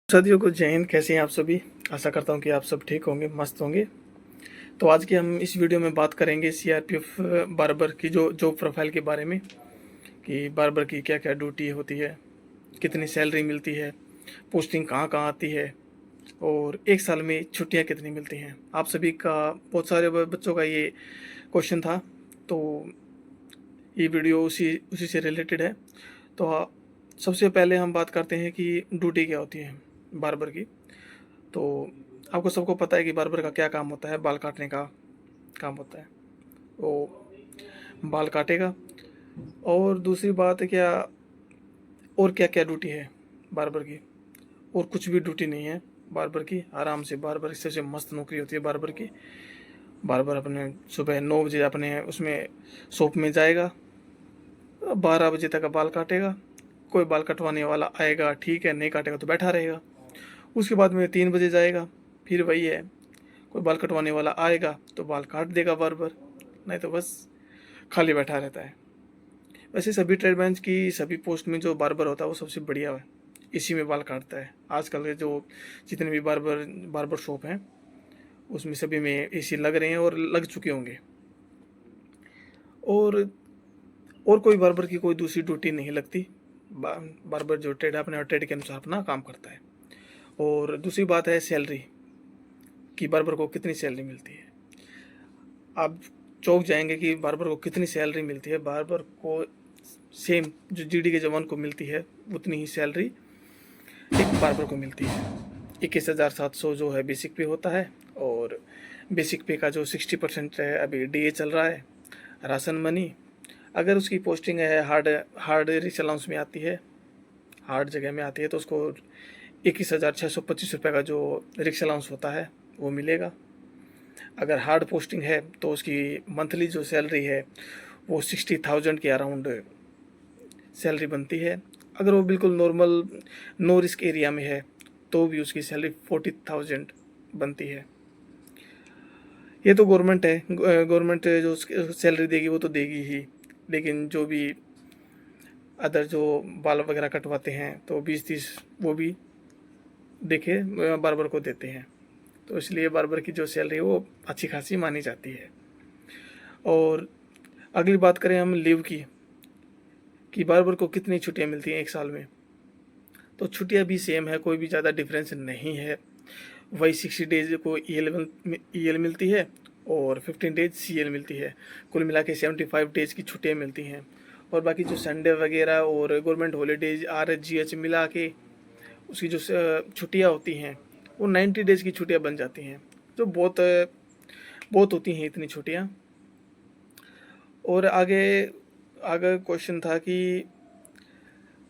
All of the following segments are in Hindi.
साथियों को जय हिंद। कैसे हैं आप सभी? आशा करता हूं कि आप सब ठीक होंगे, मस्त होंगे। तो आज की हम इस वीडियो में बात करेंगे सीआरपीएफ बार्बर की जो जॉब प्रोफाइल के बारे में, कि बार्बर की क्या क्या ड्यूटी होती है, कितनी सैलरी मिलती है, पोस्टिंग कहाँ कहाँ आती है, और एक साल में छुट्टियाँ कितनी मिलती हैं। आप सभी का, बहुत सारे बच्चों का ये क्वेश्चन था, तो ये वीडियो उसी उसी से रिलेटेड है। तो सबसे पहले हम बात करते हैं कि ड्यूटी क्या होती है बार्बर की। तो आपको सबको पता है कि बार्बर का क्या काम होता है। बाल काटने का काम होता है, वो बाल काटेगा। और दूसरी बात है क्या, और क्या क्या ड्यूटी है बार्बर की? और कुछ भी ड्यूटी नहीं है बार्बर की। आराम से बार्बर की सबसे मस्त नौकरी होती है बार्बर की। बार्बर अपने सुबह 9 बजे अपने उसमें शॉप में जाएगा, 12 बजे तक बाल काटेगा। कोई बाल कटवाने वाला आएगा, ठीक है, नहीं काटेगा तो बैठा रहेगा। उसके बाद में 3 बजे जाएगा, फिर वही है, कोई बाल कटवाने वाला आएगा तो बाल काट देगा बार्बर, नहीं तो बस खाली बैठा रहता है। वैसे सभी ट्रेड बेंच की सभी पोस्ट में जो बार्बर होता है वो सबसे बढ़िया है, इसी में बाल काटता है। आजकल के जो जितने भी बार्बर बार्बर शॉप हैं उसमें सभी में एसी लग रहे हैं और लग चुके होंगे। और कोई बार्बर की कोई दूसरी ड्यूटी नहीं लगती। बार्बर जो ट्रेड है अपने ट्रेड के अनुसार अपना काम करता है। और दूसरी बात है सैलरी, कि बार्बर को कितनी सैलरी मिलती है। आप चौंक जाएंगे कि बार्बर को कितनी सैलरी मिलती है। बार्बर को सेम जो जीडी के जवान को मिलती है उतनी ही सैलरी एक बार्बर को मिलती है। 21,700 जो है बेसिक पे होता है, और बेसिक पे का जो 60% है अभी डीए चल रहा है, राशन मनी। अगर उसकी पोस्टिंग है हार्ड रिच अलाउंस में आती है, हार्ड जगह में आती है, तो उसको 21,625 रुपये का जो रिक्स अलाउंस होता है वो मिलेगा। अगर हार्ड पोस्टिंग है तो उसकी मंथली जो सैलरी है वो 60,000 के अराउंड सैलरी बनती है। अगर वो बिल्कुल नॉर्मल नो रिस्क एरिया में है तो भी उसकी सैलरी 40,000 बनती है। ये तो गवर्नमेंट है, गवर्नमेंट जो सैलरी देगी वो तो देगी ही, लेकिन जो भी अदर जो बाल वगैरह कटवाते हैं तो 20-30 वो भी देखे बार्बर को देते हैं। तो इसलिए बार्बर की जो सैलरी है वो अच्छी खासी मानी जाती है। और अगली बात करें हम लीव की, कि बार्बर को कितनी छुट्टियां मिलती हैं एक साल में। तो छुट्टियां भी सेम है, कोई भी ज़्यादा डिफरेंस नहीं है। वही 60 डेज को EL मिलती है और 15 डेज CL मिलती है। कुल मिला के 75 डेज की छुट्टियाँ मिलती हैं। और बाकी जो संडे वगैरह और गवर्नमेंट हॉलीडेज RHGH मिला के उसकी जो छुट्टियाँ होती हैं वो 90 डेज़ की छुट्टियाँ बन जाती हैं, जो बहुत बहुत होती हैं इतनी छुट्टियाँ। और आगे आगे क्वेश्चन था कि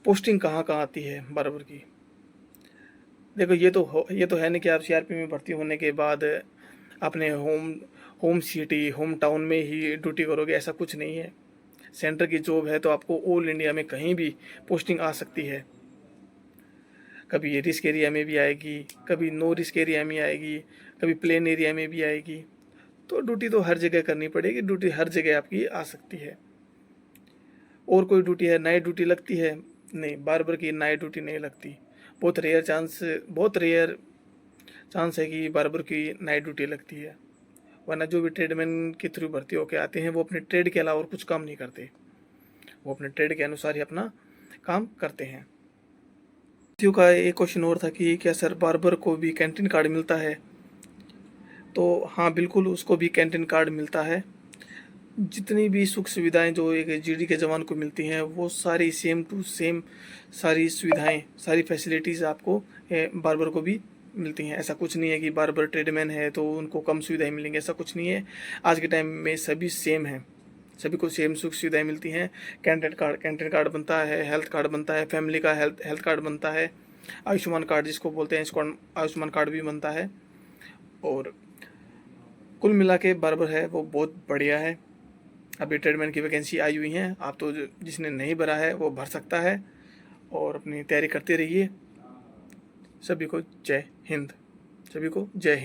पोस्टिंग कहाँ कहाँ आती है बार्बर की। देखो ये तो है नहीं कि आप CRP में भर्ती होने के बाद अपने होम सिटी होम टाउन में ही ड्यूटी करोगे, ऐसा कुछ नहीं है। सेंटर की जॉब है तो आपको ऑल इंडिया में कहीं भी पोस्टिंग आ सकती है। कभी ये रिस्क एरिया में भी आएगी, कभी नो रिस्क एरिया में आएगी, कभी प्लेन एरिया में भी आएगी। तो ड्यूटी तो हर जगह करनी पड़ेगी, ड्यूटी हर जगह आपकी आ सकती है। और कोई ड्यूटी है, नाइट ड्यूटी लगती है? नहीं, बार्बर की नाइट ड्यूटी नहीं लगती। बहुत रेयर चांस है कि बार्बर की नाइट ड्यूटी लगती है। वरना जो भी ट्रेडमैन के थ्रू भर्ती होकर आते हैं वो अपने ट्रेड के अलावा और कुछ काम नहीं करते, वो अपने ट्रेड के अनुसार ही अपना काम करते हैं। साथियों का एक क्वेश्चन और था कि क्या सर बार्बर को भी कैंटीन कार्ड मिलता है? तो हाँ, बिल्कुल उसको भी कैंटीन कार्ड मिलता है। जितनी भी सुख सुविधाएं जो एक GD के जवान को मिलती हैं वो सारी सेम टू सेम, सारी सुविधाएं, सारी फैसिलिटीज़ आपको बार्बर को भी मिलती हैं। ऐसा कुछ नहीं है कि बार्बर ट्रेडमैन है तो उनको कम सुविधाएं मिलेंगी, ऐसा कुछ नहीं है। आज के टाइम में सभी सेम हैं, सभी को सेम सुख सुविधाएं मिलती हैं। कैंटीन कार्ड बनता है, हेल्थ कार्ड बनता है, फैमिली का हेल्थ कार्ड बनता है, आयुष्मान कार्ड जिसको बोलते हैं, इसको आयुष्मान कार्ड भी बनता है। और कुल मिला के बार्बर है वो बहुत बढ़िया है। अभी ट्रेडमैन की वैकेंसी आई हुई हैं, आप तो जिसने नहीं भरा है वो भर सकता है, और अपनी तैयारी करते रहिए। सभी को जय हिंद, सभी को जय हिंद।